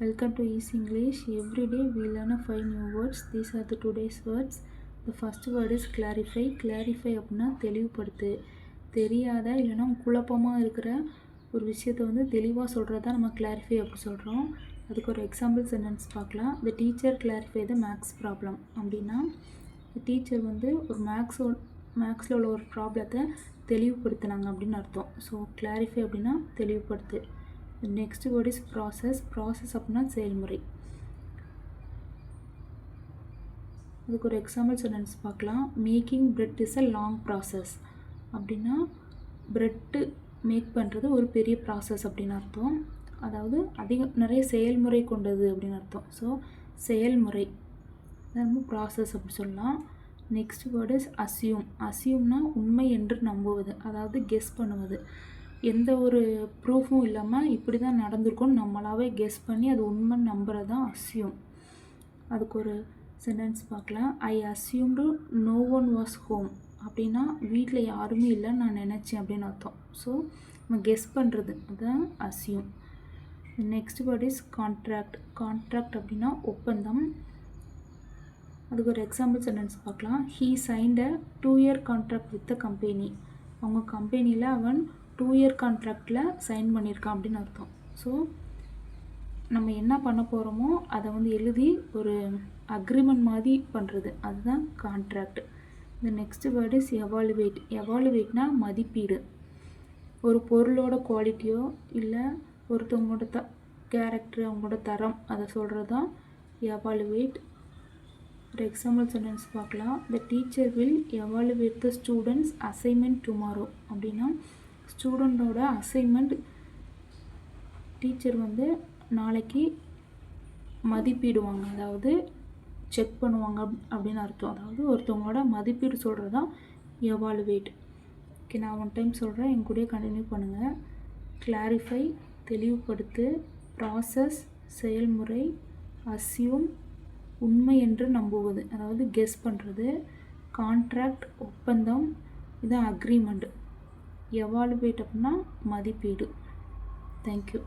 Welcome to Easy English. Every day we learn 5 new words. These are the today's words. The first word is clarify. Clarify அப்படின்னா தெளிவுபடுத்து. தெரியாத இல்லைனா குழப்பமாக இருக்கிற ஒரு விஷயத்தை வந்து தெளிவாக சொல்கிறதா நம்ம கிளாரிஃபை அப்படி சொல்கிறோம். அதுக்கு ஒரு எக்ஸாம்பிள் சென்டென்ஸ் பார்க்கலாம். The teacher clarify the maths problem அப்படின்னா டீச்சர் வந்து ஒரு மேக்ஸில் உள்ள ஒரு ப்ராப்ளத்தை தெளிவுபடுத்தினாங்க அப்படின்னு அர்த்தம். ஸோ கிளாரிஃபை அப்படின்னா தெளிவுபடுத்து. Next word is process. Process அப்படின்னா செயல்முறை. அதுக்கு ஒரு எக்ஸாம்பிள் சென்டென்ஸ் பார்க்கலாம். Making bread is a long process அப்படின்னா பிரெட்டு மேக் பண்ணுறது ஒரு பெரிய ப்ராசஸ் அப்படின்னு அர்த்தம். அதாவது நிறைய செயல்முறை கொண்டது அப்படின்னு அர்த்தம். ஸோ செயல்முறை நம்ம ப்ராசஸ் அப்படி சொல்லலாம். Next word is assume. அசியூம்னா உண்மை என்று நம்புவது, அதாவது கெஸ் பண்ணுவது. எந்த ஒரு ப்ரூஃபும் இல்லாமல் இப்படி தான் நடந்திருக்கும்னு நம்மளாவே கெஸ் பண்ணி அது உண்மைன்னு நம்புறது தான் அசியூம். அதுக்கு ஒரு சென்டென்ஸ் பார்க்கலாம். I assumed no one was home அப்படின்னா வீட்டில் யாருமே இல்லைன்னு நான் நினச்சேன் அப்படின்னு அர்த்தம். ஸோ நம்ம கெஸ் பண்ணுறது அதுதான் assume. Next word is contract. Contract அப்படின்னா ஒப்பந்தம். அதுக்கு ஒரு எக்ஸாம்பிள் சென்டென்ஸ் பார்க்கலாம். He signed a 2-year contract with the company. அவங்க கம்பெனியில் அவன் 2-year கான்ட்ராக்டில் சைன் பண்ணியிருக்கான் அப்படின்னு அர்த்தம். ஸோ நம்ம என்ன பண்ண போகிறோமோ அதை வந்து எழுதி ஒரு அக்ரிமெண்ட் மாதிரி பண்ணுறது, அதுதான் கான்ட்ராக்ட். இந்த நெக்ஸ்ட் வேர்ட் இஸ் எவாலுவேட். எவாலுவேட்னா மதிப்பீடு. ஒரு பொருளோட குவாலிட்டியோ இல்லை ஒருத்தவங்களோட கேரக்டர், அவங்களோட தரம், அதை சொல்கிறது தான் எவாலுவேட். ஒரு எக்ஸாம்பிள் சென்டென்ஸ் பார்க்கலாம். The teacher will evaluate the students assignment tomorrow அப்படின்னா ஸ்டூடெண்டோட அசைன்மெண்ட் டீச்சர் வந்து நாளைக்கு மதிப்பீடுவாங்க, அதாவது செக் பண்ணுவாங்க அப்படின்னு அர்த்தம். அதாவது ஒருத்தவங்களோட மதிப்பீடு சொல்கிறது தான் எவாலுவேட். ஓகே, நான் ஒன் டைம் சொல்கிறேன், என் கூடயே கண்டினியூ பண்ணுங்கள். கிளாரிஃபை தெளிவுபடுத்து, ப்ராசஸ் செயல்முறை, அசியூம் உண்மை என்று நம்புவது, அதாவது கெஸ் பண்ணுறது, கான்ட்ராக்ட் ஒப்பந்தம், இதுதான் அக்ரிமெண்ட், எவாலுவேட் அப்படின்னா மதிப்பீடு. தேங்க்யூ.